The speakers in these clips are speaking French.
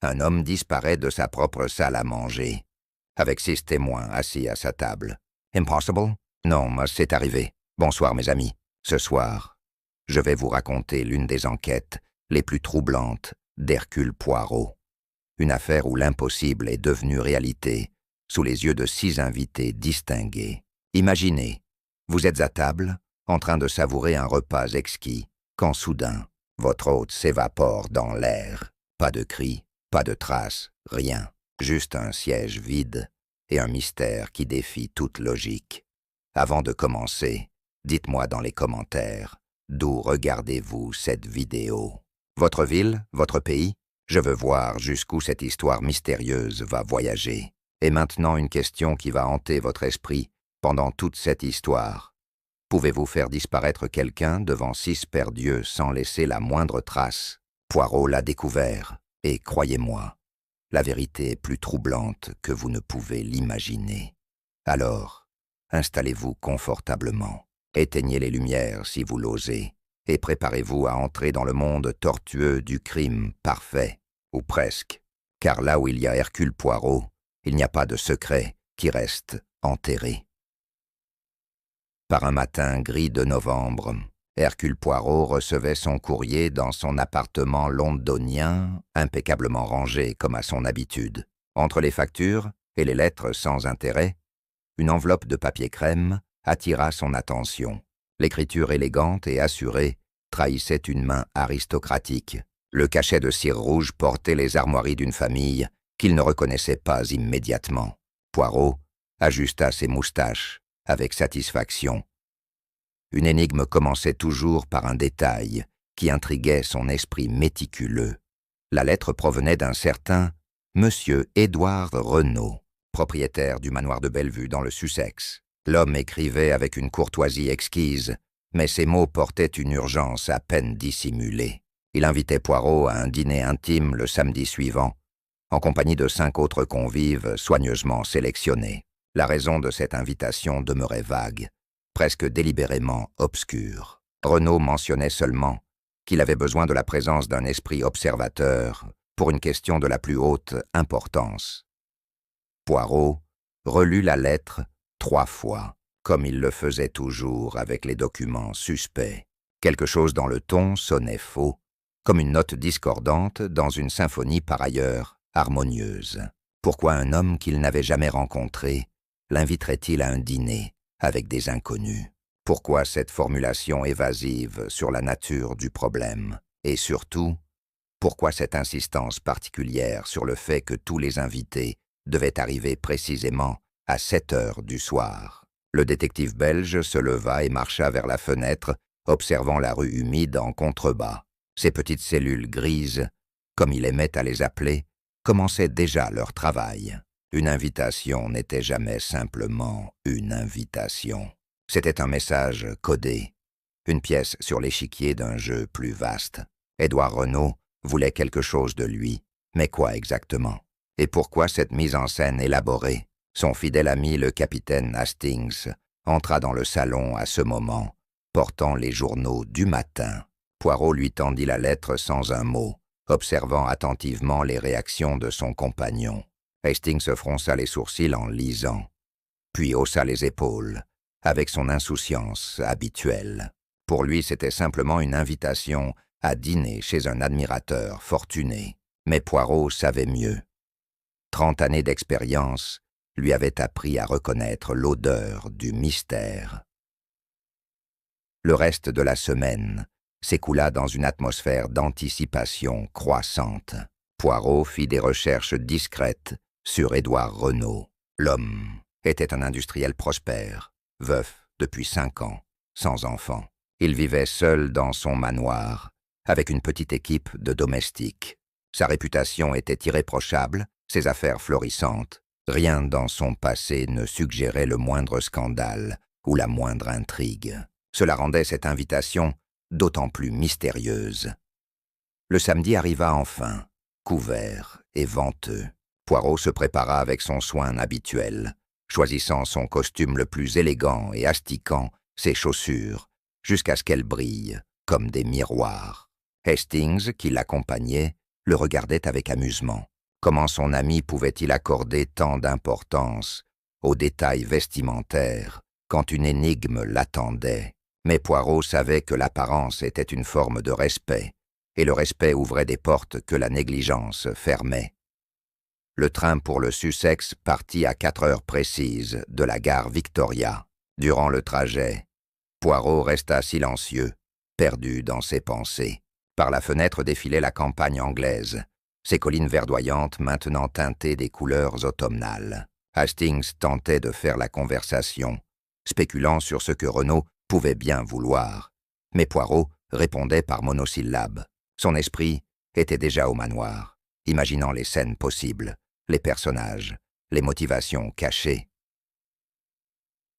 Un homme disparaît de sa propre salle à manger, avec 6 témoins assis à sa table. Impossible? Non, mais c'est arrivé. Bonsoir, mes amis. Ce soir, je vais vous raconter l'une des enquêtes les plus troublantes d'Hercule Poirot. Une affaire où l'impossible est devenu réalité, sous les yeux de 6 invités distingués. Imaginez, vous êtes à table, en train de savourer un repas exquis, quand soudain, votre hôte s'évapore dans l'air. Pas de cris, pas de traces, rien. Juste un siège vide et un mystère qui défie toute logique. Avant de commencer, dites-moi dans les commentaires, d'où regardez-vous cette vidéo? Votre ville, votre pays? Je veux voir jusqu'où cette histoire mystérieuse va voyager. Et maintenant une question qui va hanter votre esprit pendant toute cette histoire. Pouvez-vous faire disparaître quelqu'un devant 6 paires d'yeux sans laisser la moindre trace? Poirot l'a découvert, et croyez-moi, la vérité est plus troublante que vous ne pouvez l'imaginer. Alors, installez-vous confortablement, éteignez les lumières si vous l'osez, et préparez-vous à entrer dans le monde tortueux du crime parfait, ou presque, car là où il y a Hercule Poirot, il n'y a pas de secret qui reste enterré. Par un matin gris de novembre, Hercule Poirot recevait son courrier dans son appartement londonien, impeccablement rangé comme à son habitude. Entre les factures et les lettres sans intérêt, une enveloppe de papier crème attira son attention. L'écriture élégante et assurée trahissait une main aristocratique. Le cachet de cire rouge portait les armoiries d'une famille qu'il ne reconnaissait pas immédiatement. Poirot ajusta ses moustaches avec satisfaction. Une énigme commençait toujours par un détail qui intriguait son esprit méticuleux. La lettre provenait d'un certain Monsieur Édouard Renaud, propriétaire du manoir de Bellevue dans le Sussex. L'homme écrivait avec une courtoisie exquise, mais ses mots portaient une urgence à peine dissimulée. Il invitait Poirot à un dîner intime le samedi suivant, en compagnie de 5 autres convives soigneusement sélectionnés. La raison de cette invitation demeurait vague, presque délibérément obscure. Renaud mentionnait seulement qu'il avait besoin de la présence d'un esprit observateur pour une question de la plus haute importance. Poirot relut la lettre 3 fois, comme il le faisait toujours avec les documents suspects. Quelque chose dans le ton sonnait faux, comme une note discordante dans une symphonie par ailleurs harmonieuse. Pourquoi un homme qu'il n'avait jamais rencontré l'inviterait-il à un dîner avec des inconnus? Pourquoi cette formulation évasive sur la nature du problème? Et surtout, pourquoi cette insistance particulière sur le fait que tous les invités devaient arriver précisément à 7 heures du soir? Le détective belge se leva et marcha vers la fenêtre, observant la rue humide en contrebas. Ces petites cellules grises, comme il aimait à les appeler, commençaient déjà leur travail. Une invitation n'était jamais simplement une invitation. C'était un message codé, une pièce sur l'échiquier d'un jeu plus vaste. Édouard Renaud voulait quelque chose de lui, mais quoi exactement? Et pourquoi cette mise en scène élaborée? Son fidèle ami le capitaine Hastings entra dans le salon à ce moment, portant les journaux du matin. Poirot lui tendit la lettre sans un mot, observant attentivement les réactions de son compagnon. Hastings fronça les sourcils en lisant, puis haussa les épaules, avec son insouciance habituelle. Pour lui, c'était simplement une invitation à dîner chez un admirateur fortuné. Mais Poirot savait mieux. 30 années d'expérience lui avaient appris à reconnaître l'odeur du mystère. Le reste de la semaine s'écoula dans une atmosphère d'anticipation croissante. Poirot fit des recherches discrètes sur Édouard Renaud. L'homme était un industriel prospère, veuf depuis 5 ans, sans enfant. Il vivait seul dans son manoir, avec une petite équipe de domestiques. Sa réputation était irréprochable, ses affaires florissantes. Rien dans son passé ne suggérait le moindre scandale ou la moindre intrigue. Cela rendait cette invitation d'autant plus mystérieuse. Le samedi arriva enfin, couvert et venteux. Poirot se prépara avec son soin habituel, choisissant son costume le plus élégant et astiquant ses chaussures, jusqu'à ce qu'elles brillent comme des miroirs. Hastings, qui l'accompagnait, le regardait avec amusement. Comment son ami pouvait-il accorder tant d'importance aux détails vestimentaires quand une énigme l'attendait? Mais Poirot savait que l'apparence était une forme de respect, et le respect ouvrait des portes que la négligence fermait. Le train pour le Sussex partit à 4 heures précises de la gare Victoria. Durant le trajet, Poirot resta silencieux, perdu dans ses pensées. Par la fenêtre défilait la campagne anglaise, ses collines verdoyantes maintenant teintées des couleurs automnales. Hastings tentait de faire la conversation, spéculant sur ce que Renaud pouvait bien vouloir. Mais Poirot répondait par monosyllabes. Son esprit était déjà au manoir, imaginant les scènes possibles, les personnages, les motivations cachées.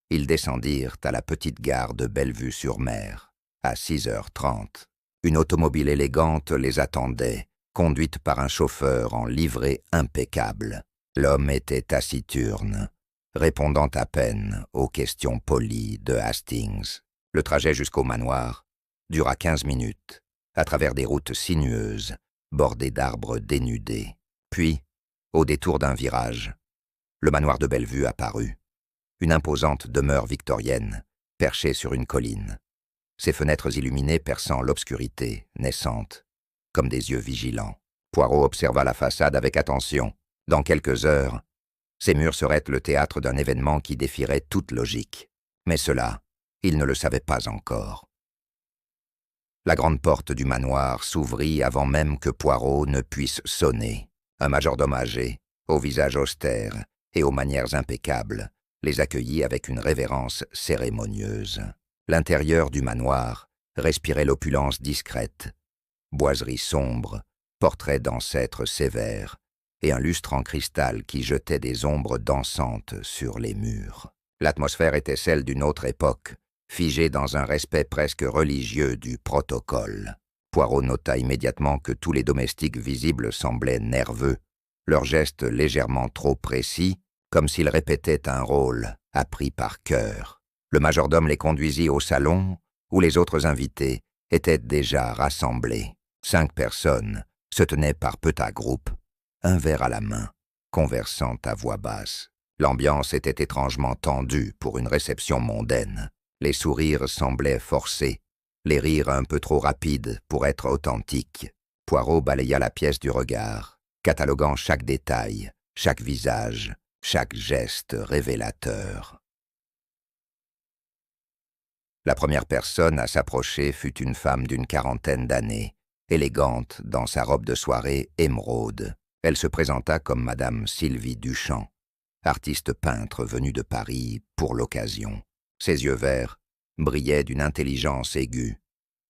Ils descendirent à la petite gare de Bellevue-sur-Mer, à 6h30. Une automobile élégante les attendait, conduite par un chauffeur en livrée impeccable. L'homme était taciturne, répondant à peine aux questions polies de Hastings. Le trajet jusqu'au manoir dura 15 minutes, à travers des routes sinueuses, bordées d'arbres dénudés. Puis, au détour d'un virage, le manoir de Bellevue apparut. Une imposante demeure victorienne, perchée sur une colline. Ses fenêtres illuminées perçant l'obscurité naissante, comme des yeux vigilants. Poirot observa la façade avec attention. Dans quelques heures, ces murs seraient le théâtre d'un événement qui défierait toute logique. Mais cela, il ne le savait pas encore. La grande porte du manoir s'ouvrit avant même que Poirot ne puisse sonner. Un majordome âgé, au visage austère et aux manières impeccables, les accueillit avec une révérence cérémonieuse. L'intérieur du manoir respirait l'opulence discrète, boiserie sombre, portraits d'ancêtres sévères, et un lustre en cristal qui jetait des ombres dansantes sur les murs. L'atmosphère était celle d'une autre époque, figée dans un respect presque religieux du protocole. Poirot nota immédiatement que tous les domestiques visibles semblaient nerveux, leurs gestes légèrement trop précis, comme s'ils répétaient un rôle appris par cœur. Le majordome les conduisit au salon, où les autres invités étaient déjà rassemblés. 5 personnes se tenaient par petits groupes, un verre à la main, conversant à voix basse. L'ambiance était étrangement tendue pour une réception mondaine. Les sourires semblaient forcés, les rires un peu trop rapides pour être authentiques. Poirot balaya la pièce du regard, cataloguant chaque détail, chaque visage, chaque geste révélateur. La première personne à s'approcher fut une femme d'une 40aine d'années, élégante dans sa robe de soirée émeraude. Elle se présenta comme Madame Sylvie Duchamp, artiste peintre venue de Paris pour l'occasion. Ses yeux verts brillaient d'une intelligence aiguë,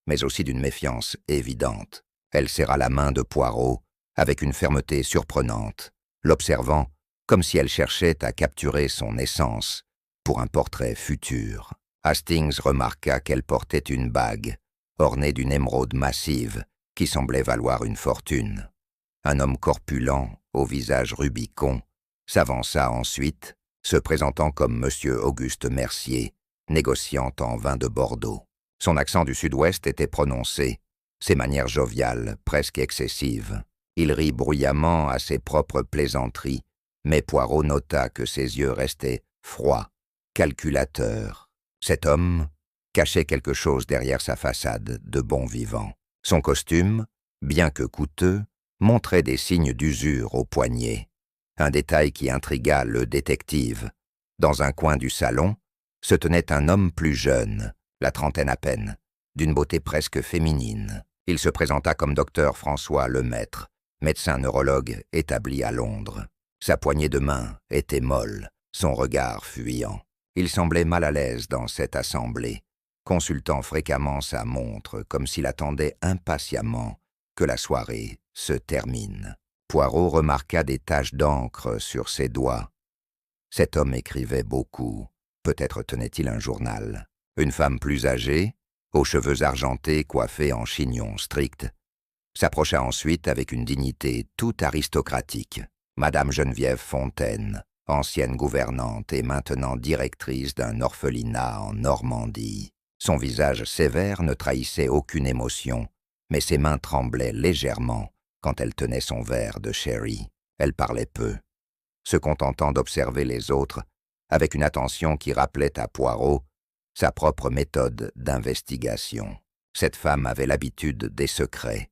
mais aussi d'une méfiance évidente. Elle serra la main de Poirot avec une fermeté surprenante, l'observant comme si elle cherchait à capturer son essence pour un portrait futur. Hastings remarqua qu'elle portait une bague, ornée d'une émeraude massive, qui semblait valoir une fortune. Un homme corpulent, au visage rubicond, s'avança ensuite, se présentant comme Monsieur Auguste Mercier, négociant en vin de Bordeaux. Son accent du sud-ouest était prononcé, ses manières joviales, presque excessives. Il rit bruyamment à ses propres plaisanteries, mais Poirot nota que ses yeux restaient froids, calculateurs. Cet homme cachait quelque chose derrière sa façade de bon vivant. Son costume, bien que coûteux, montrait des signes d'usure au poignet, un détail qui intrigua le détective. Dans un coin du salon, se tenait un homme plus jeune, la trentaine à peine, d'une beauté presque féminine. Il se présenta comme docteur François Lemaître, médecin neurologue établi à Londres. Sa poignée de main était molle, son regard fuyant. Il semblait mal à l'aise dans cette assemblée, consultant fréquemment sa montre comme s'il attendait impatiemment que la soirée se termine. Poirot remarqua des taches d'encre sur ses doigts. Cet homme écrivait beaucoup, peut-être tenait-il un journal. Une femme plus âgée, aux cheveux argentés coiffés en chignon strict, s'approcha ensuite avec une dignité tout aristocratique. Madame Geneviève Fontaine, ancienne gouvernante et maintenant directrice d'un orphelinat en Normandie. Son visage sévère ne trahissait aucune émotion, mais ses mains tremblaient légèrement quand elle tenait son verre de sherry. Elle parlait peu, se contentant d'observer les autres avec une attention qui rappelait à Poirot sa propre méthode d'investigation. Cette femme avait l'habitude des secrets.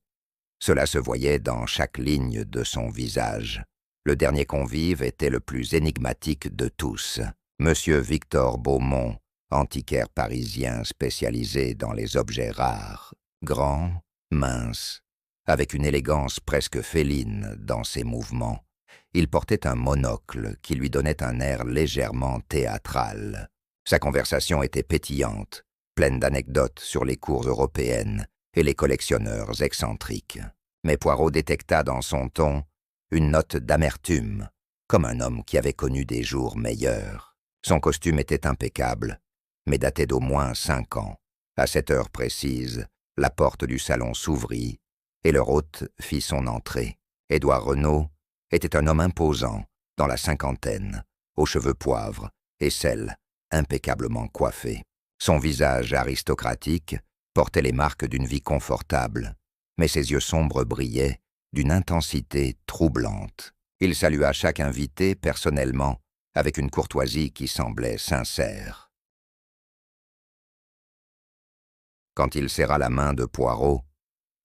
Cela se voyait dans chaque ligne de son visage. Le dernier convive était le plus énigmatique de tous, Monsieur Victor Beaumont, antiquaire parisien spécialisé dans les objets rares, grand, mince, avec une élégance presque féline dans ses mouvements. Il portait un monocle qui lui donnait un air légèrement théâtral. Sa conversation était pétillante, pleine d'anecdotes sur les cours européennes et les collectionneurs excentriques. Mais Poirot détecta dans son ton une note d'amertume, comme un homme qui avait connu des jours meilleurs. Son costume était impeccable, mais datait d'au moins 5 ans. À cette heure précise, la porte du salon s'ouvrit et leur hôte fit son entrée. Édouard Renaud était un homme imposant, dans la cinquantaine, aux cheveux poivre et cils impeccablement coiffés. Son visage aristocratique portait les marques d'une vie confortable, mais ses yeux sombres brillaient d'une intensité troublante. Il salua chaque invité personnellement, avec une courtoisie qui semblait sincère. Quand il serra la main de Poirot,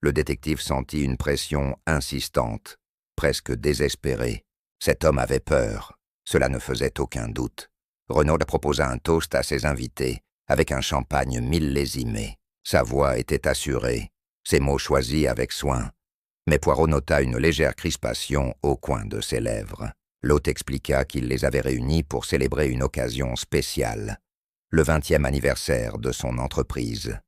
le détective sentit une pression insistante, presque désespérée. Cet homme avait peur, cela ne faisait aucun doute. Renaud proposa un toast à ses invités, avec un champagne millésimé. Sa voix était assurée, ses mots choisis avec soin, mais Poirot nota une légère crispation au coin de ses lèvres. L'hôte expliqua qu'il les avait réunis pour célébrer une occasion spéciale, le 20e anniversaire de son entreprise,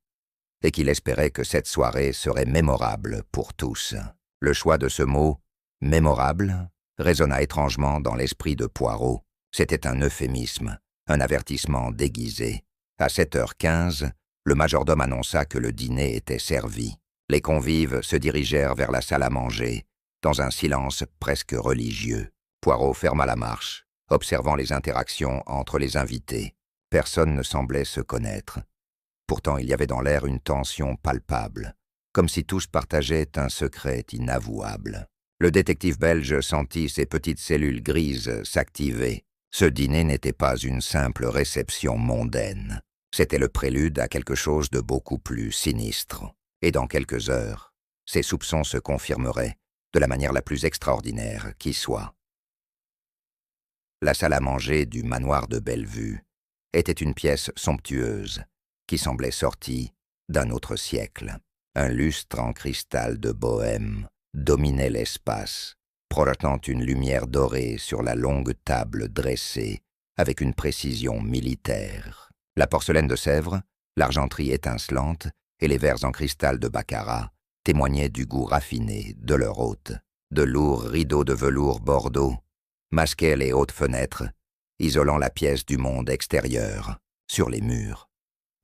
et qu'il espérait que cette soirée serait mémorable pour tous. Le choix de ce mot, « mémorable », résonna étrangement dans l'esprit de Poirot. C'était un euphémisme, un avertissement déguisé. À 7h15, le majordome annonça que le dîner était servi. Les convives se dirigèrent vers la salle à manger, dans un silence presque religieux. Poirot ferma la marche, observant les interactions entre les invités. Personne ne semblait se connaître. Pourtant, il y avait dans l'air une tension palpable, comme si tous partageaient un secret inavouable. Le détective belge sentit ses petites cellules grises s'activer. Ce dîner n'était pas une simple réception mondaine. C'était le prélude à quelque chose de beaucoup plus sinistre. Et dans quelques heures, ses soupçons se confirmeraient de la manière la plus extraordinaire qui soit. La salle à manger du manoir de Bellevue était une pièce somptueuse qui semblait sortie d'un autre siècle. Un lustre en cristal de Bohême dominait l'espace, projetant une lumière dorée sur la longue table dressée avec une précision militaire. La porcelaine de Sèvres, l'argenterie étincelante et les verres en cristal de Baccarat témoignaient du goût raffiné de leur hôte. De lourds rideaux de velours bordeaux masquaient les hautes fenêtres, isolant la pièce du monde extérieur. Sur les murs,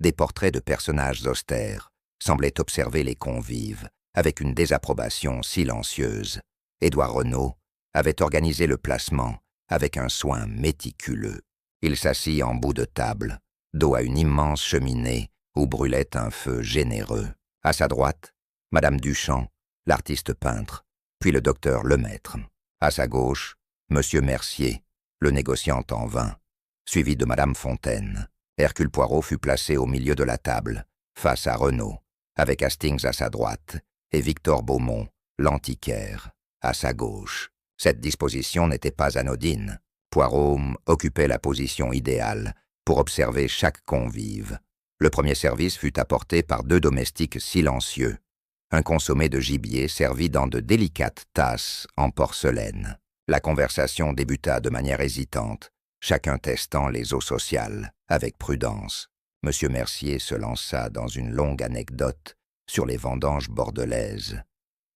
des portraits de personnages austères semblaient observer les convives avec une désapprobation silencieuse. Édouard Renaud avait organisé le placement avec un soin méticuleux. Il s'assit en bout de table, dos à une immense cheminée où brûlait un feu généreux. À sa droite, Madame Duchamp, l'artiste peintre, puis le docteur Lemaître. À sa gauche, Monsieur Mercier, le négociant en vin, suivi de Madame Fontaine. Hercule Poirot fut placé au milieu de la table, face à Renaud, avec Hastings à sa droite et Victor Beaumont, l'antiquaire, à sa gauche. Cette disposition n'était pas anodine. Poirot occupait la position idéale pour observer chaque convive. Le premier service fut apporté par 2 domestiques silencieux. Un consommé de gibier servi dans de délicates tasses en porcelaine. La conversation débuta de manière hésitante, chacun testant les eaux sociales, avec prudence. Monsieur Mercier se lança dans une longue anecdote sur les vendanges bordelaises,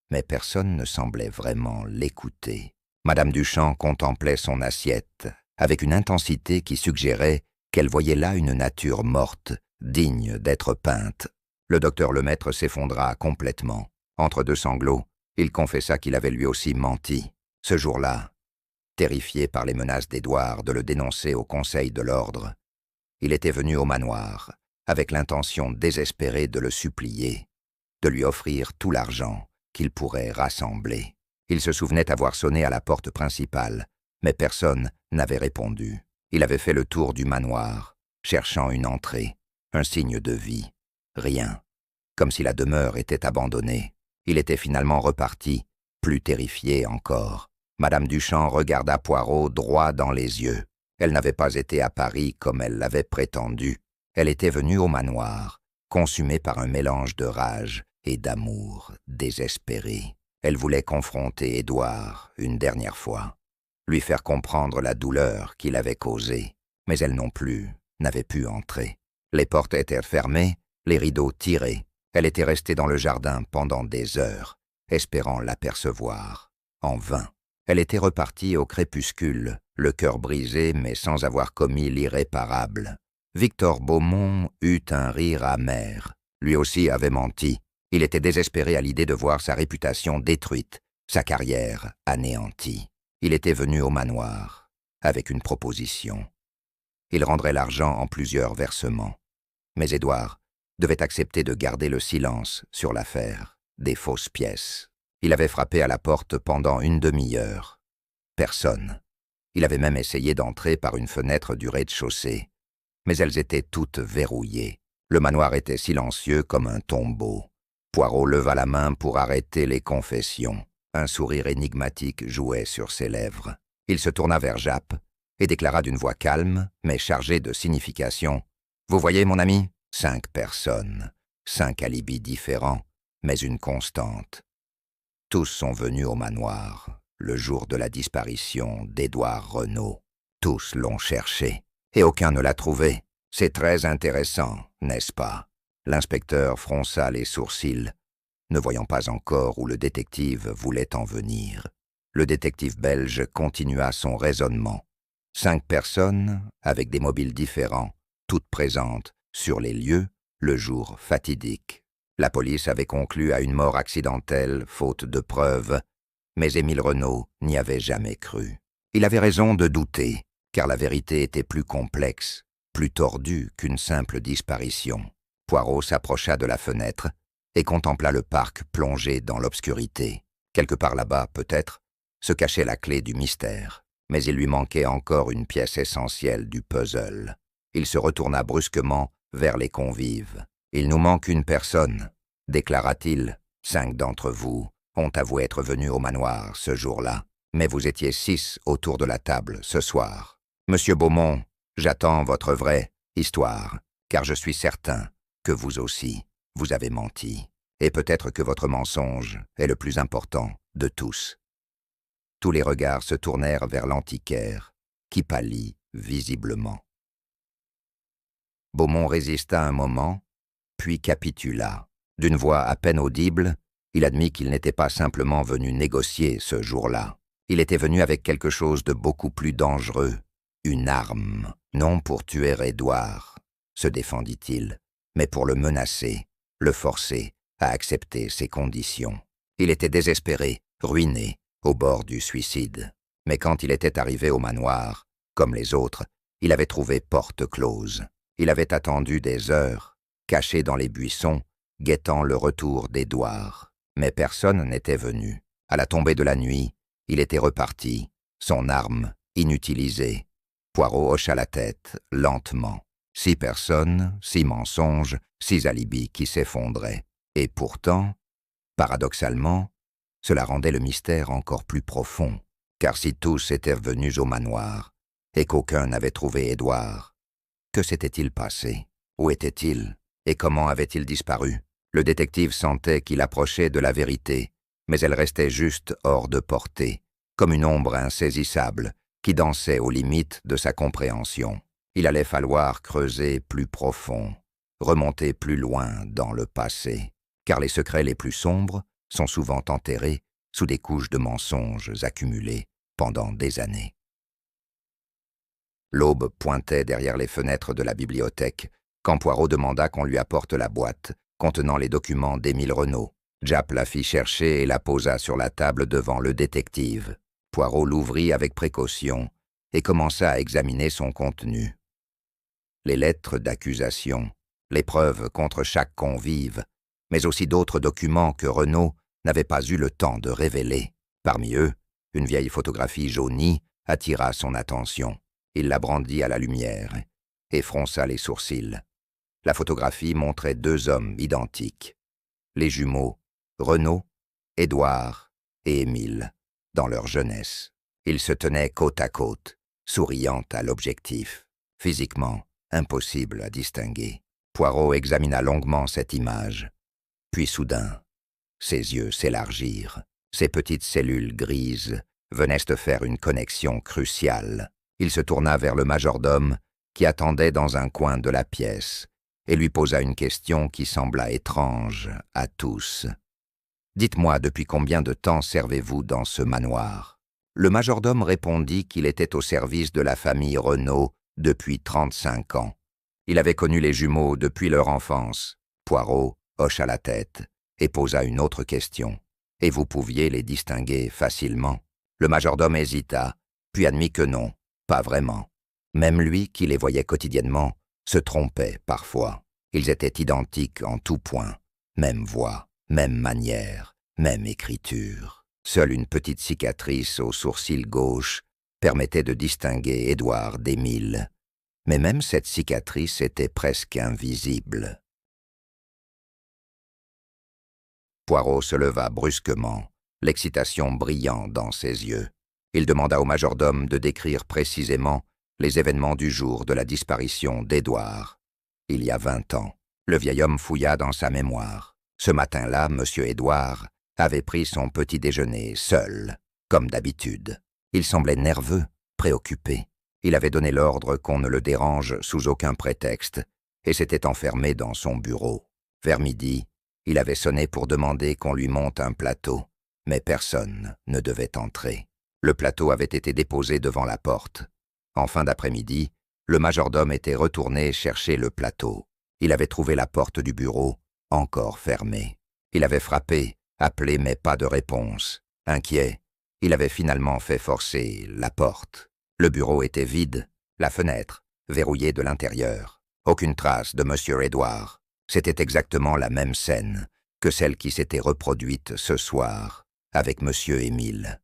mais personne ne semblait vraiment l'écouter. Madame Duchamp contemplait son assiette, avec une intensité qui suggérait qu'elle voyait là une nature morte, digne d'être peinte. Le docteur Lemaître s'effondra complètement. Entre 2 sanglots, il confessa qu'il avait lui aussi menti. Ce jour-là, terrifié par les menaces d'Édouard de le dénoncer au Conseil de l'Ordre, il était venu au manoir avec l'intention désespérée de le supplier, de lui offrir tout l'argent qu'il pourrait rassembler. Il se souvenait avoir sonné à la porte principale, mais personne n'avait répondu. Il avait fait le tour du manoir, cherchant une entrée, un signe de vie. Rien. Comme si la demeure était abandonnée. Il était finalement reparti, plus terrifié encore. Madame Duchamp regarda Poirot droit dans les yeux. Elle n'avait pas été à Paris comme elle l'avait prétendu. Elle était venue au manoir, consumée par un mélange de rage et d'amour désespéré. Elle voulait confronter Édouard une dernière fois, lui faire comprendre la douleur qu'il avait causée, mais elle non plus n'avait pu entrer. Les portes étaient fermées, les rideaux tirés. Elle était restée dans le jardin pendant des heures, espérant l'apercevoir. En vain. Elle était repartie au crépuscule, le cœur brisé mais sans avoir commis l'irréparable. Victor Beaumont eut un rire amer. Lui aussi avait menti. Il était désespéré à l'idée de voir sa réputation détruite, sa carrière anéantie. Il était venu au manoir, avec une proposition. Il rendrait l'argent en plusieurs versements. Mais Édouard devait accepter de garder le silence sur l'affaire des fausses pièces. Il avait frappé à la porte pendant une demi-heure. Personne. Il avait même essayé d'entrer par une fenêtre du rez-de-chaussée. Mais elles étaient toutes verrouillées. Le manoir était silencieux comme un tombeau. Poirot leva la main pour arrêter les confessions. Un sourire énigmatique jouait sur ses lèvres. Il se tourna vers Jappe et déclara d'une voix calme, mais chargée de signification. « Vous voyez, mon ami, 5 personnes, 5 alibis différents, mais une constante. Tous sont venus au manoir, le jour de la disparition d'Édouard Renaud. Tous l'ont cherché, et aucun ne l'a trouvé. C'est très intéressant, n'est-ce pas ?» L'inspecteur fronça les sourcils, ne voyant pas encore où le détective voulait en venir. Le détective belge continua son raisonnement. 5 personnes, avec des mobiles différents, toutes présentes sur les lieux, le jour fatidique. La police avait conclu à une mort accidentelle, faute de preuves, mais Émile Renaud n'y avait jamais cru. Il avait raison de douter, car la vérité était plus complexe, plus tordue qu'une simple disparition. Poirot s'approcha de la fenêtre et contempla le parc plongé dans l'obscurité. Quelque part là-bas, peut-être, se cachait la clé du mystère, mais il lui manquait encore une pièce essentielle du puzzle. Il se retourna brusquement vers les convives. « Il nous manque une personne », déclara-t-il. « 5 d'entre vous ont avoué être venus au manoir ce jour-là, mais vous étiez 6 autour de la table ce soir. Monsieur Beaumont, j'attends votre vraie histoire, car je suis certain que vous aussi, vous avez menti, et peut-être que votre mensonge est le plus important de tous. » Tous les regards se tournèrent vers l'antiquaire, qui pâlit visiblement. Beaumont résista un moment, puis capitula. D'une voix à peine audible, il admit qu'il n'était pas simplement venu négocier ce jour-là. Il était venu avec quelque chose de beaucoup plus dangereux, une arme, non pour tuer Édouard, se défendit-il, mais pour le menacer, le forcer à accepter ses conditions. Il était désespéré, ruiné, au bord du suicide. Mais quand il était arrivé au manoir, comme les autres, il avait trouvé porte close. Il avait attendu des heures, caché dans les buissons, guettant le retour d'Édouard. Mais personne n'était venu. À la tombée de la nuit, il était reparti, son arme inutilisée. Poirot hocha la tête, lentement. 6 personnes, 6 mensonges, 6 alibis qui s'effondraient. Et pourtant, paradoxalement, cela rendait le mystère encore plus profond, car si tous étaient venus au manoir, et qu'aucun n'avait trouvé Édouard, que s'était-il passé? Où était-il? Et comment avait-il disparu? Le détective sentait qu'il approchait de la vérité, mais elle restait juste hors de portée, comme une ombre insaisissable qui dansait aux limites de sa compréhension. Il allait falloir creuser plus profond, remonter plus loin dans le passé, car les secrets les plus sombres sont souvent enterrés sous des couches de mensonges accumulés pendant des années. L'aube pointait derrière les fenêtres de la bibliothèque quand Poirot demanda qu'on lui apporte la boîte contenant les documents d'Émile Renaud. Jappe la fit chercher et la posa sur la table devant le détective. Poirot l'ouvrit avec précaution et commença à examiner son contenu. Les lettres d'accusation, les preuves contre chaque convive, mais aussi d'autres documents que Renaud n'avait pas eu le temps de révéler. Parmi eux, une vieille photographie jaunie attira son attention. Il la brandit à la lumière et fronça les sourcils. La photographie montrait deux hommes identiques, les jumeaux Renaud, Édouard et Émile, dans leur jeunesse. Ils se tenaient côte à côte, souriant à l'objectif. Physiquement, impossible à distinguer. Poirot examina longuement cette image. Puis soudain, ses yeux s'élargirent. Ces petites cellules grises venaient de faire une connexion cruciale. Il se tourna vers le majordome qui attendait dans un coin de la pièce et lui posa une question qui sembla étrange à tous. « Dites-moi, depuis combien de temps servez-vous dans ce manoir ?» Le majordome répondit qu'il était au service de la famille Renaud depuis 35 ans. Il avait connu les jumeaux depuis leur enfance. Poirot hocha la tête et posa une autre question. « Et vous pouviez les distinguer facilement ?» Le majordome hésita, puis admit que non, pas vraiment. Même lui, qui les voyait quotidiennement, se trompait parfois. Ils étaient identiques en tout point. Même voix, même manière, même écriture. Seule une petite cicatrice au sourcil gauche permettait de distinguer Édouard d'Émile. Mais même cette cicatrice était presque invisible. Poirot se leva brusquement, l'excitation brillant dans ses yeux. Il demanda au majordome de décrire précisément les événements du jour de la disparition d'Édouard. Il y a 20 ans, le vieil homme fouilla dans sa mémoire. Ce matin-là, M. Édouard avait pris son petit déjeuner seul, comme d'habitude. Il semblait nerveux, préoccupé. Il avait donné l'ordre qu'on ne le dérange sous aucun prétexte et s'était enfermé dans son bureau. Vers midi, il avait sonné pour demander qu'on lui monte un plateau, mais personne ne devait entrer. Le plateau avait été déposé devant la porte. En fin d'après-midi, le majordome était retourné chercher le plateau. Il avait trouvé la porte du bureau encore fermée. Il avait frappé, appelé, mais pas de réponse. Inquiet, il avait finalement fait forcer la porte. Le bureau était vide, la fenêtre verrouillée de l'intérieur. Aucune trace de M. Édouard. C'était exactement la même scène que celle qui s'était reproduite ce soir avec M. Émile.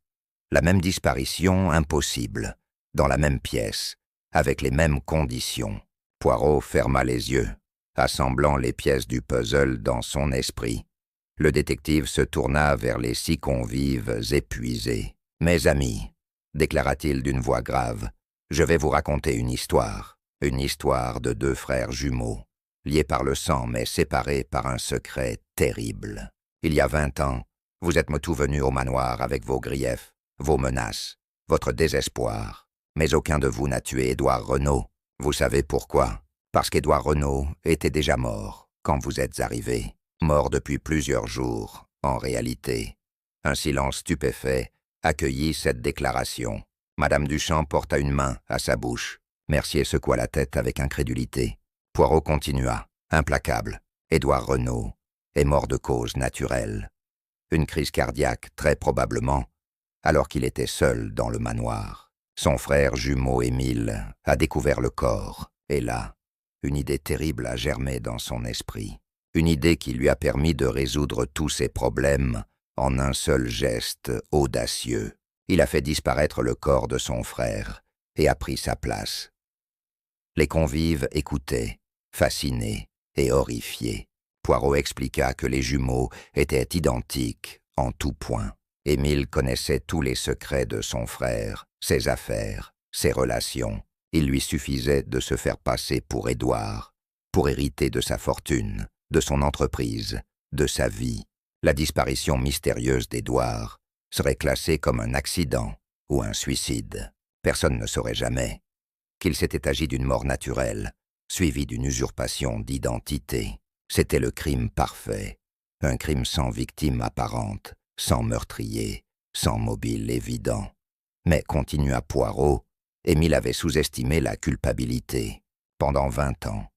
La même disparition impossible, dans la même pièce, avec les mêmes conditions. Poirot ferma les yeux, assemblant les pièces du puzzle dans son esprit. Le détective se tourna vers les 6 convives épuisés. « Mes amis, déclara-t-il d'une voix grave, je vais vous raconter une histoire de 2 frères jumeaux, liés par le sang mais séparés par un secret terrible. Il y a 20 ans, vous êtes tout venus au manoir avec vos griefs, vos menaces, votre désespoir. Mais aucun de vous n'a tué Édouard Renaud. Vous savez pourquoi? Parce qu'Édouard Renaud était déjà mort quand vous êtes arrivés. Mort depuis plusieurs jours, en réalité. » Un silence stupéfait accueillit cette déclaration. Madame Duchamp porta une main à sa bouche. Mercier secoua la tête avec incrédulité. Poirot continua, implacable. Édouard Renaud est mort de cause naturelle. Une crise cardiaque, très probablement, alors qu'il était seul dans le manoir. Son frère jumeau Émile a découvert le corps, et là, une idée terrible a germé dans son esprit. Une idée qui lui a permis de résoudre tous ses problèmes en un seul geste audacieux. Il a fait disparaître le corps de son frère et a pris sa place. Les convives écoutaient, fascinés et horrifiés. Poirot expliqua que les jumeaux étaient identiques en tout point. Émile connaissait tous les secrets de son frère, ses affaires, ses relations. Il lui suffisait de se faire passer pour Édouard, pour hériter de sa fortune, de son entreprise, de sa vie. La disparition mystérieuse d'Édouard serait classée comme un accident ou un suicide. Personne ne saurait jamais qu'il s'était agi d'une mort naturelle, suivie d'une usurpation d'identité. C'était le crime parfait, un crime sans victime apparente, sans meurtrier, sans mobile évident. Mais, continua Poirot, Émile avait sous-estimé la culpabilité. Pendant 20 ans,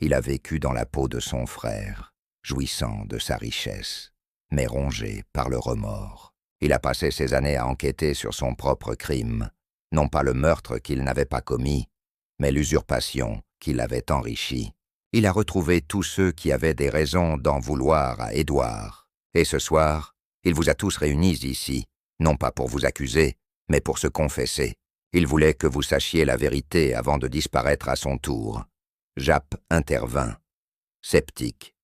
il a vécu dans la peau de son frère, jouissant de sa richesse, mais rongé par le remords. Il a passé ses années à enquêter sur son propre crime, non pas le meurtre qu'il n'avait pas commis, mais l'usurpation qui l'avait enrichi. Il a retrouvé tous ceux qui avaient des raisons d'en vouloir à Édouard. Et ce soir, il vous a tous réunis ici non pas pour vous accuser, mais pour se confesser. Il voulait que vous sachiez la vérité avant de disparaître à son tour. Japp intervint, sceptique.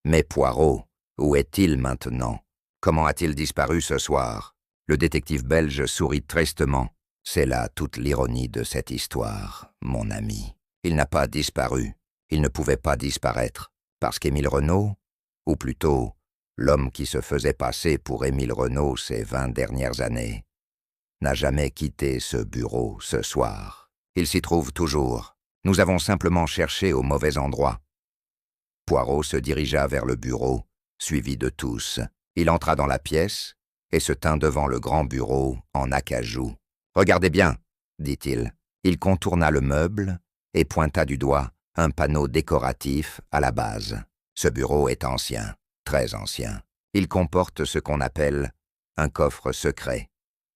Mais Poirot, où est-il maintenant? Comment a-t-il disparu ce soir? Le détective belge sourit tristement. C'est là toute l'ironie de cette histoire, mon ami. Il n'a pas disparu. Il ne pouvait pas disparaître. Parce qu'Émile Renaud, ou plutôt, l'homme qui se faisait passer pour Émile Renaud ces 20 dernières années, n'a jamais quitté ce bureau ce soir. Il s'y trouve toujours. Nous avons simplement cherché au mauvais endroit. Poirot se dirigea vers le bureau, suivi de tous. Il entra dans la pièce et se tint devant le grand bureau en acajou. « Regardez bien, dit-il. » Il contourna le meuble et pointa du doigt un panneau décoratif à la base. Ce bureau est ancien, très ancien. Il comporte ce qu'on appelle un coffre secret.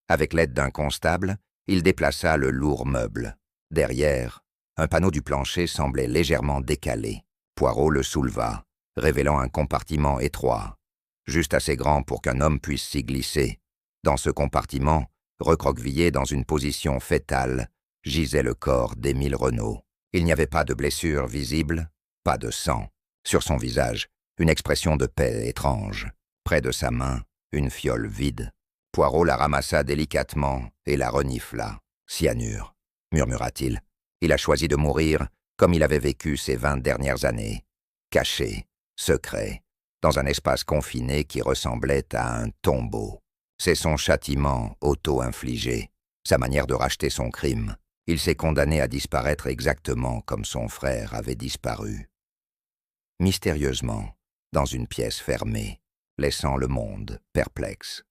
Avec l'aide d'un constable, il déplaça le lourd meuble. Derrière, un panneau du plancher semblait légèrement décalé. Poirot le souleva, révélant un compartiment étroit, juste assez grand pour qu'un homme puisse s'y glisser. Dans ce compartiment, recroquevillé dans une position fétale, gisait le corps d'Émile Renaud. Il n'y avait pas de blessure visible, pas de sang. Sur son visage, une expression de paix étrange. Près de sa main, une fiole vide. Poirot la ramassa délicatement et la renifla. « Cyanure », murmura-t-il. Il a choisi de mourir comme il avait vécu ces 20 dernières années, caché, secret, dans un espace confiné qui ressemblait à un tombeau. C'est son châtiment auto-infligé, sa manière de racheter son crime. Il s'est condamné à disparaître exactement comme son frère avait disparu. Mystérieusement, dans une pièce fermée, laissant le monde perplexe.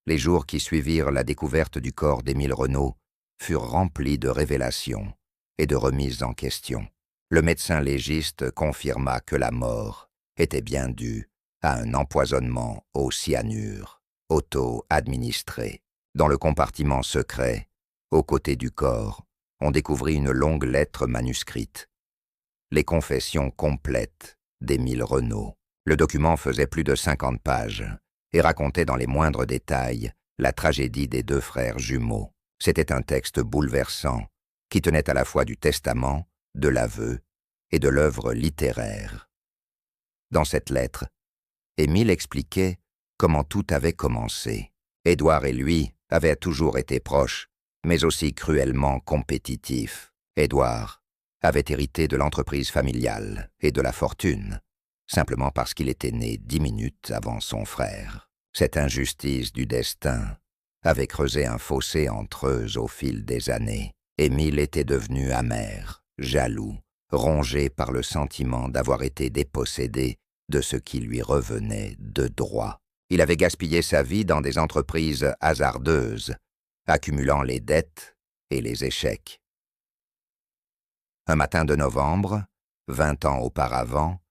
Les jours qui suivirent la découverte du corps d'Émile Renaud furent remplis de révélations et de remises en question. Le médecin légiste confirma que la mort était bien due à un empoisonnement au cyanure, auto-administré. Dans le compartiment secret, aux côtés du corps, on découvrit une longue lettre manuscrite. Les confessions complètes d'Émile Renaud. Le document faisait plus de 50 pages et racontait dans les moindres détails la tragédie des 2 frères jumeaux. C'était un texte bouleversant qui tenait à la fois du testament, de l'aveu et de l'œuvre littéraire. Dans cette lettre, Émile expliquait comment tout avait commencé. Édouard et lui avaient toujours été proches, mais aussi cruellement compétitifs. Édouard avait hérité de l'entreprise familiale et de la fortune, simplement parce qu'il était né 10 minutes avant son frère. Cette injustice du destin avait creusé un fossé entre eux au fil des années. Émile était devenu amer, jaloux, rongé par le sentiment d'avoir été dépossédé de ce qui lui revenait de droit. Il avait gaspillé sa vie dans des entreprises hasardeuses, accumulant les dettes et les échecs. Un matin de novembre, 20 ans auparavant,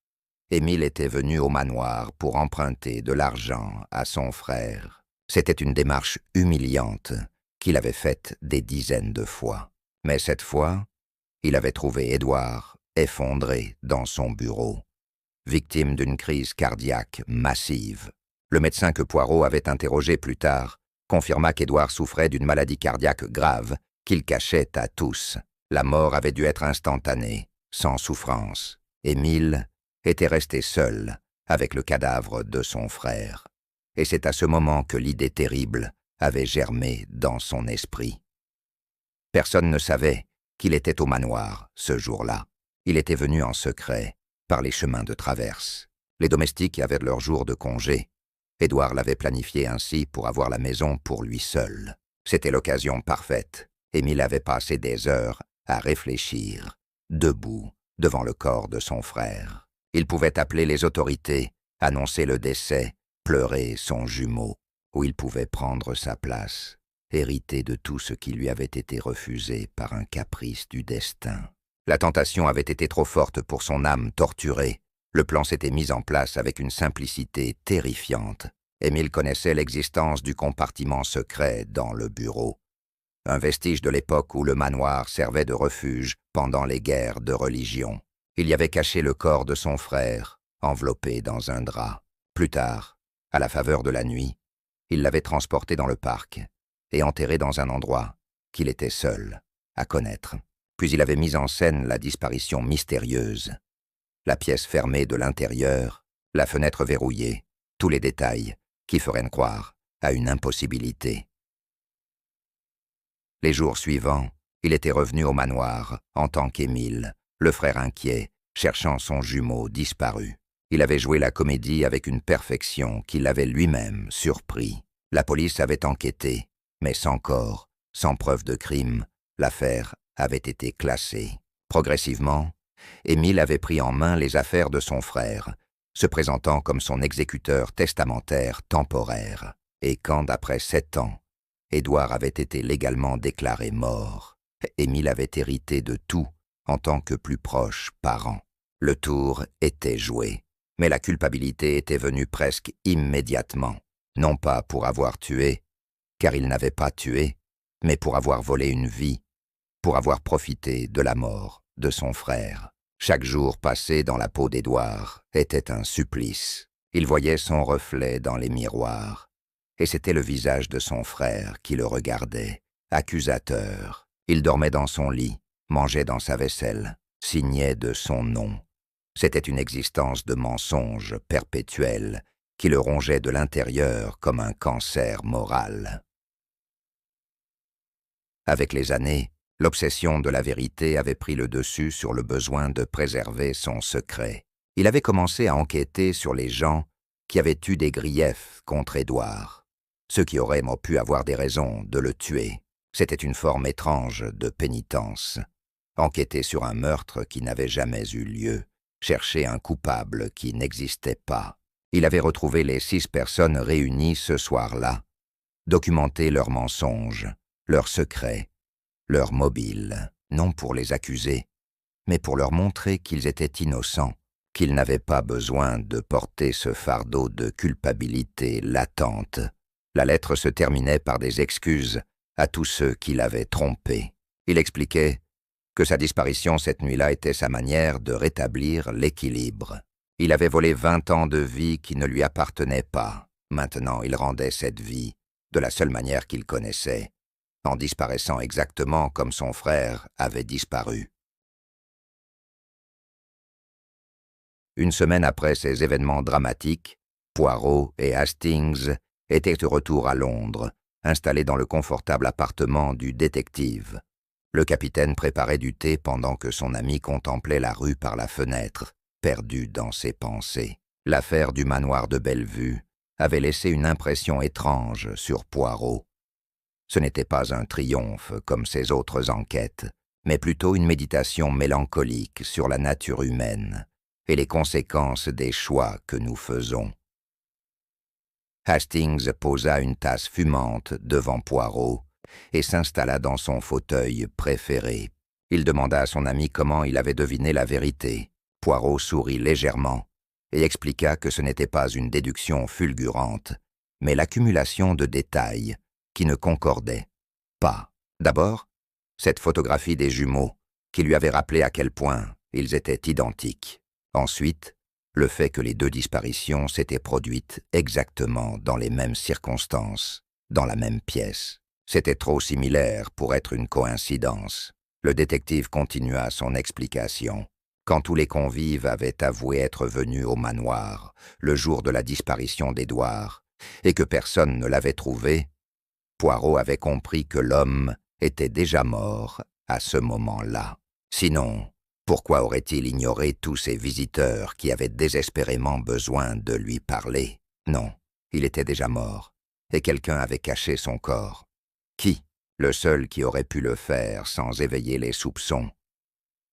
Émile était venu au manoir pour emprunter de l'argent à son frère. C'était une démarche humiliante qu'il avait faite des dizaines de fois. Mais cette fois, il avait trouvé Édouard effondré dans son bureau, victime d'une crise cardiaque massive. Le médecin que Poirot avait interrogé plus tard confirma qu'Édouard souffrait d'une maladie cardiaque grave qu'il cachait à tous. La mort avait dû être instantanée, sans souffrance. Émile était resté seul avec le cadavre de son frère. Et c'est à ce moment que l'idée terrible avait germé dans son esprit. Personne ne savait qu'il était au manoir ce jour-là. Il était venu en secret par les chemins de traverse. Les domestiques avaient leur jour de congé. Édouard l'avait planifié ainsi pour avoir la maison pour lui seul. C'était l'occasion parfaite. Émile avait passé des heures à réfléchir, debout, devant le corps de son frère. Il pouvait appeler les autorités, annoncer le décès, pleurer son jumeau, ou il pouvait prendre sa place, hériter de tout ce qui lui avait été refusé par un caprice du destin. La tentation avait été trop forte pour son âme torturée. Le plan s'était mis en place avec une simplicité terrifiante. Émile connaissait l'existence du compartiment secret dans le bureau, un vestige de l'époque où le manoir servait de refuge pendant les guerres de religion. Il y avait caché le corps de son frère, enveloppé dans un drap. Plus tard, à la faveur de la nuit, Il l'avait transporté dans le parc et enterré dans un endroit qu'il était seul à connaître. Puis il avait mis en scène la disparition mystérieuse. La pièce fermée de l'intérieur, la fenêtre verrouillée, tous les détails qui feraient croire à une impossibilité. Les jours suivants, il était revenu au manoir en tant qu'Émile, le frère inquiet, cherchant son jumeau disparu. Il avait joué la comédie avec une perfection qui l'avait lui-même surpris. La police avait enquêté, mais sans corps, sans preuve de crime, l'affaire avait été classée. Progressivement, Émile avait pris en main les affaires de son frère, se présentant comme son exécuteur testamentaire temporaire. Et quand, après 7 ans, Édouard avait été légalement déclaré mort, Émile avait hérité de tout en tant que plus proche parent. Le tour était joué, mais la culpabilité était venue presque immédiatement, non pas pour avoir tué, car il n'avait pas tué, mais pour avoir volé une vie, pour avoir profité de la mort de son frère. Chaque jour passé dans la peau d'Édouard était un supplice. Il voyait son reflet dans les miroirs, et c'était le visage de son frère qui le regardait, accusateur. Il dormait dans son lit, mangeait dans sa vaisselle, signait de son nom. C'était une existence de mensonge perpétuel qui le rongeait de l'intérieur comme un cancer moral. Avec les années, l'obsession de la vérité avait pris le dessus sur le besoin de préserver son secret. Il avait commencé à enquêter sur les gens qui avaient eu des griefs contre Édouard, ceux qui auraient pu avoir des raisons de le tuer. C'était une forme étrange de pénitence. Enquêter sur un meurtre qui n'avait jamais eu lieu, chercher un coupable qui n'existait pas. Il avait retrouvé les 6 personnes réunies ce soir-là, documenté leurs mensonges, leurs secrets, leurs mobiles, non pour les accuser, mais pour leur montrer qu'ils étaient innocents, qu'ils n'avaient pas besoin de porter ce fardeau de culpabilité latente. La lettre se terminait par des excuses à tous ceux qui l'avaient trompé. Il expliquait que sa disparition cette nuit-là était sa manière de rétablir l'équilibre. Il avait volé 20 ans de vie qui ne lui appartenaient pas. Maintenant, il rendait cette vie de la seule manière qu'il connaissait, en disparaissant exactement comme son frère avait disparu. Une semaine après ces événements dramatiques, Poirot et Hastings étaient de retour à Londres, installés dans le confortable appartement du détective. Le capitaine préparait du thé pendant que son ami contemplait la rue par la fenêtre, perdu dans ses pensées. L'affaire du manoir de Bellevue avait laissé une impression étrange sur Poirot. Ce n'était pas un triomphe comme ses autres enquêtes, mais plutôt une méditation mélancolique sur la nature humaine et les conséquences des choix que nous faisons. Hastings posa une tasse fumante devant Poirot et s'installa dans son fauteuil préféré. Il demanda à son ami comment il avait deviné la vérité. Poirot sourit légèrement et expliqua que ce n'était pas une déduction fulgurante, mais l'accumulation de détails qui ne concordaient pas. D'abord, cette photographie des jumeaux qui lui avait rappelé à quel point ils étaient identiques. Ensuite, le fait que les 2 disparitions s'étaient produites exactement dans les mêmes circonstances, dans la même pièce. C'était trop similaire pour être une coïncidence. Le détective continua son explication. Quand tous les convives avaient avoué être venus au manoir le jour de la disparition d'Édouard et que personne ne l'avait trouvé, Poirot avait compris que l'homme était déjà mort à ce moment-là. Sinon, pourquoi aurait-il ignoré tous ces visiteurs qui avaient désespérément besoin de lui parler? Non, il était déjà mort, et quelqu'un avait caché son corps. Qui? Le seul qui aurait pu le faire sans éveiller les soupçons?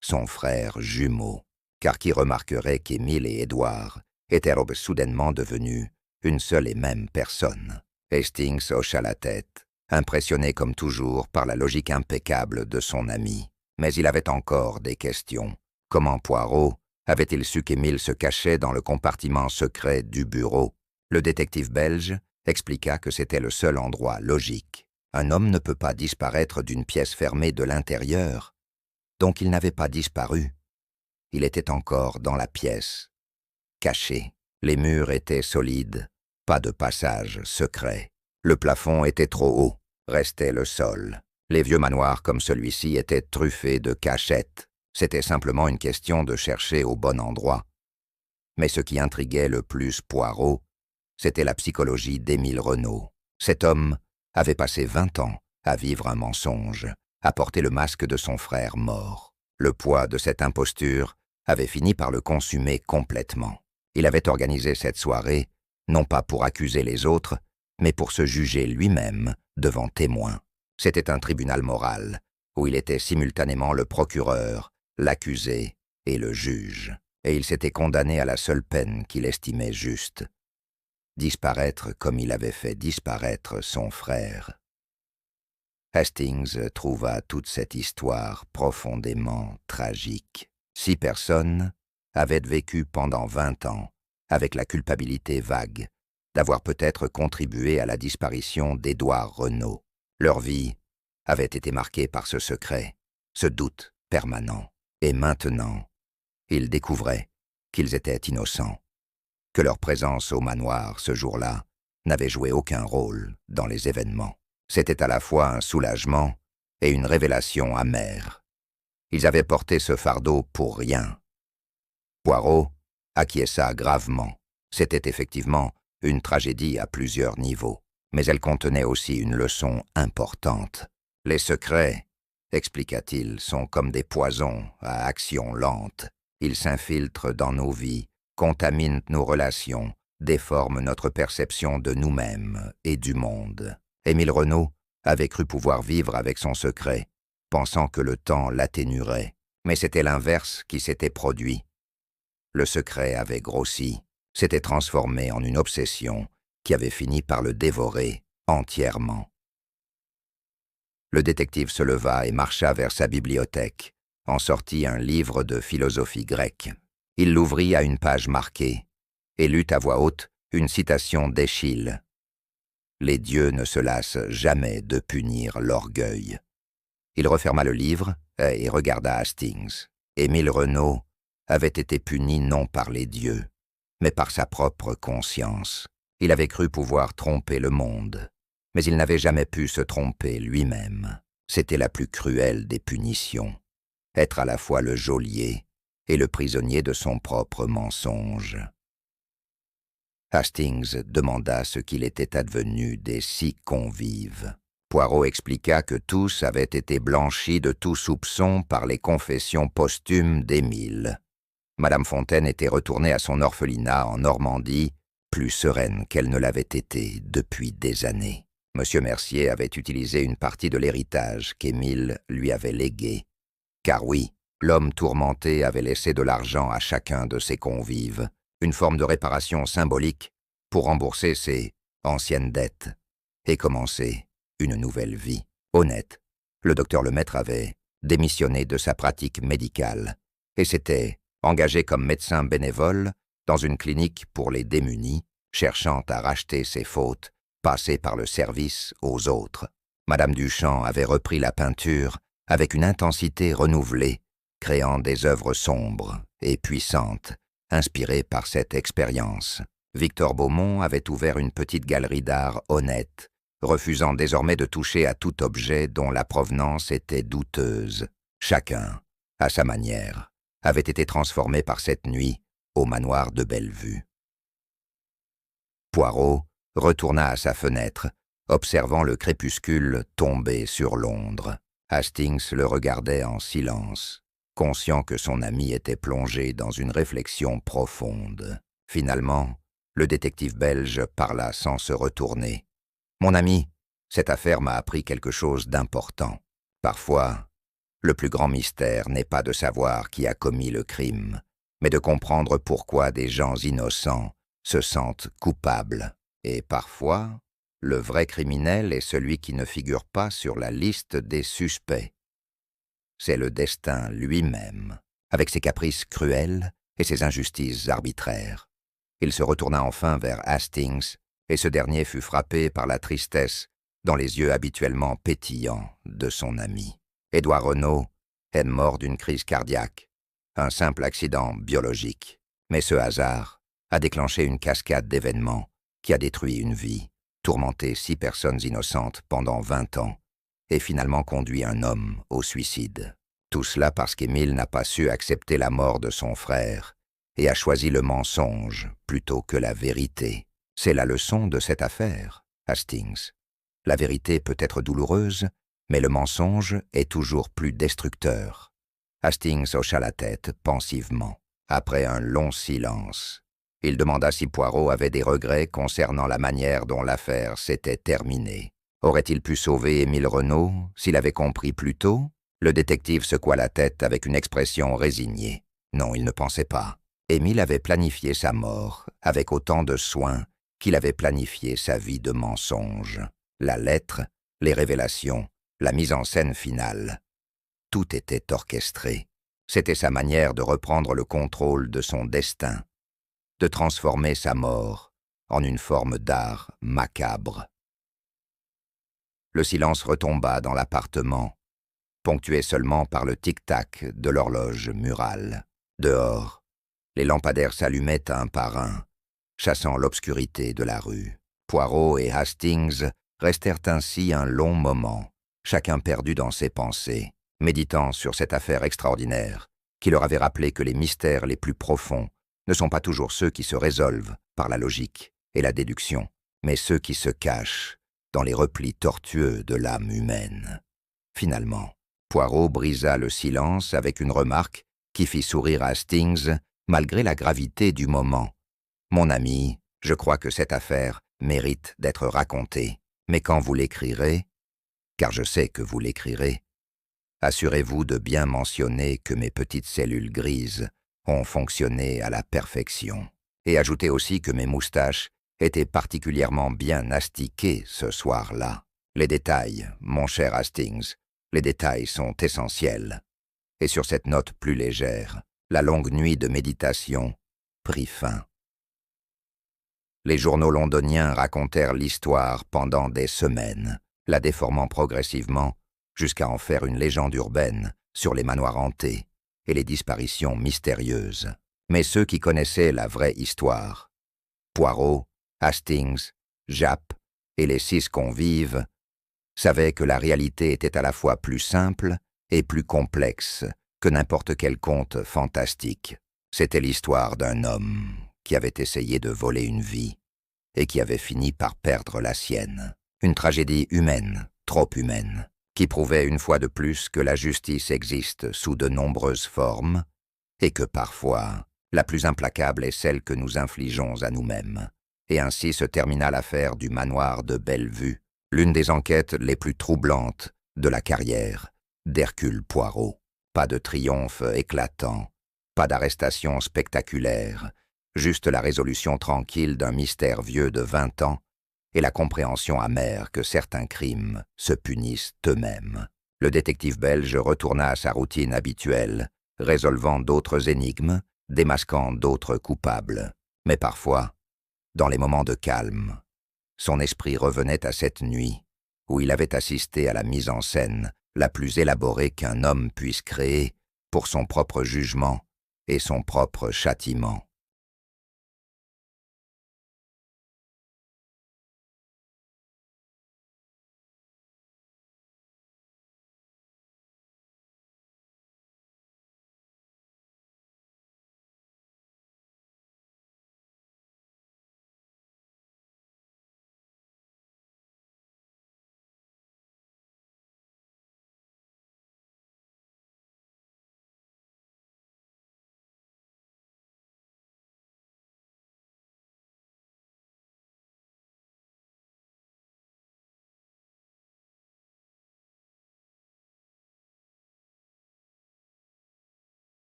Son frère jumeau, car qui remarquerait qu'Émile et Édouard étaient soudainement devenus une seule et même personne? Hastings hocha la tête, impressionné comme toujours par la logique impeccable de son ami. Mais il avait encore des questions. Comment Poirot avait-il su qu'Émile se cachait dans le compartiment secret du bureau? Le détective belge expliqua que c'était le seul endroit logique. Un homme ne peut pas disparaître d'une pièce fermée de l'intérieur, donc il n'avait pas disparu. Il était encore dans la pièce, caché. Les murs étaient solides, pas de passage secret. Le plafond était trop haut, restait le sol. Les vieux manoirs comme celui-ci étaient truffés de cachettes. C'était simplement une question de chercher au bon endroit. Mais ce qui intriguait le plus Poirot, c'était la psychologie d'Émile Renaud. Cet homme avait passé 20 ans à vivre un mensonge, à porter le masque de son frère mort. Le poids de cette imposture avait fini par le consumer complètement. Il avait organisé cette soirée, non pas pour accuser les autres, mais pour se juger lui-même devant témoins. C'était un tribunal moral, où il était simultanément le procureur, l'accusé et le juge, et il s'était condamné à la seule peine qu'il estimait juste: disparaître comme il avait fait disparaître son frère. Hastings trouva toute cette histoire profondément tragique. 6 personnes avaient vécu pendant 20 ans avec la culpabilité vague d'avoir peut-être contribué à la disparition d'Édouard Renaud. Leur vie avait été marquée par ce secret, ce doute permanent. Et maintenant, ils découvraient qu'ils étaient innocents, que leur présence au manoir ce jour-là n'avait joué aucun rôle dans les événements. C'était à la fois un soulagement et une révélation amère. Ils avaient porté ce fardeau pour rien. Poirot acquiesça gravement. C'était effectivement une tragédie à plusieurs niveaux, mais elle contenait aussi une leçon importante. Les secrets, expliqua-t-il, sont comme des poisons à action lente. Ils s'infiltrent dans nos vies, contaminent nos relations, déforment notre perception de nous-mêmes et du monde. Émile Renaud avait cru pouvoir vivre avec son secret, pensant que le temps l'atténuerait. Mais c'était l'inverse qui s'était produit. Le secret avait grossi, s'était transformé en une obsession qui avait fini par le dévorer entièrement. Le détective se leva et marcha vers sa bibliothèque, en sortit un livre de philosophie grecque. Il l'ouvrit à une page marquée et lut à voix haute une citation d'Échille. « Les dieux ne se lassent jamais de punir l'orgueil. » Il referma le livre et regarda Hastings. Émile Renaud avait été puni non par les dieux, mais par sa propre conscience. Il avait cru pouvoir tromper le monde, mais il n'avait jamais pu se tromper lui-même. C'était la plus cruelle des punitions, être à la fois le geôlier et le prisonnier de son propre mensonge. Hastings demanda ce qu'il était advenu des 6 convives. Poirot expliqua que tous avaient été blanchis de tout soupçon par les confessions posthumes d'Émile. Madame Fontaine était retournée à son orphelinat en Normandie, plus sereine qu'elle ne l'avait été depuis des années. Monsieur Mercier avait utilisé une partie de l'héritage qu'Émile lui avait légué. Car oui, l'homme tourmenté avait laissé de l'argent à chacun de ses convives, une forme de réparation symbolique pour rembourser ses anciennes dettes et commencer une nouvelle vie. Honnête, le docteur Lemaître avait démissionné de sa pratique médicale et s'était engagé comme médecin bénévole dans une clinique pour les démunis, cherchant à racheter ses fautes passées par le service aux autres. Madame Duchamp avait repris la peinture avec une intensité renouvelée, créant des œuvres sombres et puissantes, inspirées par cette expérience. Victor Beaumont avait ouvert une petite galerie d'art honnête, refusant désormais de toucher à tout objet dont la provenance était douteuse. Chacun, à sa manière, avait été transformé par cette nuit au manoir de Bellevue. Poirot retourna à sa fenêtre, observant le crépuscule tomber sur Londres. Hastings le regardait en silence, conscient que son ami était plongé dans une réflexion profonde. Finalement, le détective belge parla sans se retourner. « Mon ami, cette affaire m'a appris quelque chose d'important. Parfois, le plus grand mystère n'est pas de savoir qui a commis le crime, mais de comprendre pourquoi des gens innocents se sentent coupables. Et parfois, le vrai criminel est celui qui ne figure pas sur la liste des suspects. C'est le destin lui-même, avec ses caprices cruels et ses injustices arbitraires. » Il se retourna enfin vers Hastings, et ce dernier fut frappé par la tristesse dans les yeux habituellement pétillants de son ami. Édouard Renaud est mort d'une crise cardiaque, un simple accident biologique. Mais ce hasard a déclenché une cascade d'événements qui a détruit une vie. tourmenté 6 personnes innocentes pendant 20 ans et finalement conduit un homme au suicide. Tout cela parce qu'Émile n'a pas su accepter la mort de son frère et a choisi le mensonge plutôt que la vérité. C'est la leçon de cette affaire, Hastings. La vérité peut être douloureuse, mais le mensonge est toujours plus destructeur. Hastings hocha la tête pensivement. Après un long silence, il demanda si Poirot avait des regrets concernant la manière dont l'affaire s'était terminée. Aurait-il pu sauver Émile Renaud s'il avait compris plus tôt? Le détective secoua la tête avec une expression résignée. Non, il ne pensait pas. Émile avait planifié sa mort avec autant de soin qu'il avait planifié sa vie de mensonge. La lettre, les révélations, la mise en scène finale. Tout était orchestré. C'était sa manière de reprendre le contrôle de son destin, de transformer sa mort en une forme d'art macabre. Le silence retomba dans l'appartement, ponctué seulement par le tic-tac de l'horloge murale. Dehors, les lampadaires s'allumaient un par un, chassant l'obscurité de la rue. Poirot et Hastings restèrent ainsi un long moment, chacun perdu dans ses pensées, méditant sur cette affaire extraordinaire qui leur avait rappelé que les mystères les plus profonds ne sont pas toujours ceux qui se résolvent par la logique et la déduction, mais ceux qui se cachent dans les replis tortueux de l'âme humaine. Finalement, Poirot brisa le silence avec une remarque qui fit sourire Hastings malgré la gravité du moment. « Mon ami, je crois que cette affaire mérite d'être racontée, mais quand vous l'écrirez, car je sais que vous l'écrirez, assurez-vous de bien mentionner que mes petites cellules grises ont fonctionné à la perfection. Et ajoutez aussi que mes moustaches étaient particulièrement bien astiquées ce soir-là. Les détails, mon cher Hastings, les détails sont essentiels. » Et sur cette note plus légère, la longue nuit de méditation prit fin. Les journaux londoniens racontèrent l'histoire pendant des semaines, la déformant progressivement jusqu'à en faire une légende urbaine sur les manoirs hantés et les disparitions mystérieuses. Mais ceux qui connaissaient la vraie histoire, Poirot, Hastings, Japp et les 6 convives, savaient que la réalité était à la fois plus simple et plus complexe que n'importe quel conte fantastique. C'était l'histoire d'un homme qui avait essayé de voler une vie et qui avait fini par perdre la sienne. Une tragédie humaine, trop humaine, qui prouvait une fois de plus que la justice existe sous de nombreuses formes et que parfois, la plus implacable est celle que nous infligeons à nous-mêmes. Et ainsi se termina l'affaire du manoir de Bellevue, l'une des enquêtes les plus troublantes de la carrière d'Hercule Poirot. Pas de triomphe éclatant, pas d'arrestation spectaculaire, juste la résolution tranquille d'un mystère vieux de 20 ans et la compréhension amère que certains crimes se punissent eux-mêmes. Le détective belge retourna à sa routine habituelle, résolvant d'autres énigmes, démasquant d'autres coupables. Mais parfois, dans les moments de calme, son esprit revenait à cette nuit où il avait assisté à la mise en scène la plus élaborée qu'un homme puisse créer pour son propre jugement et son propre châtiment.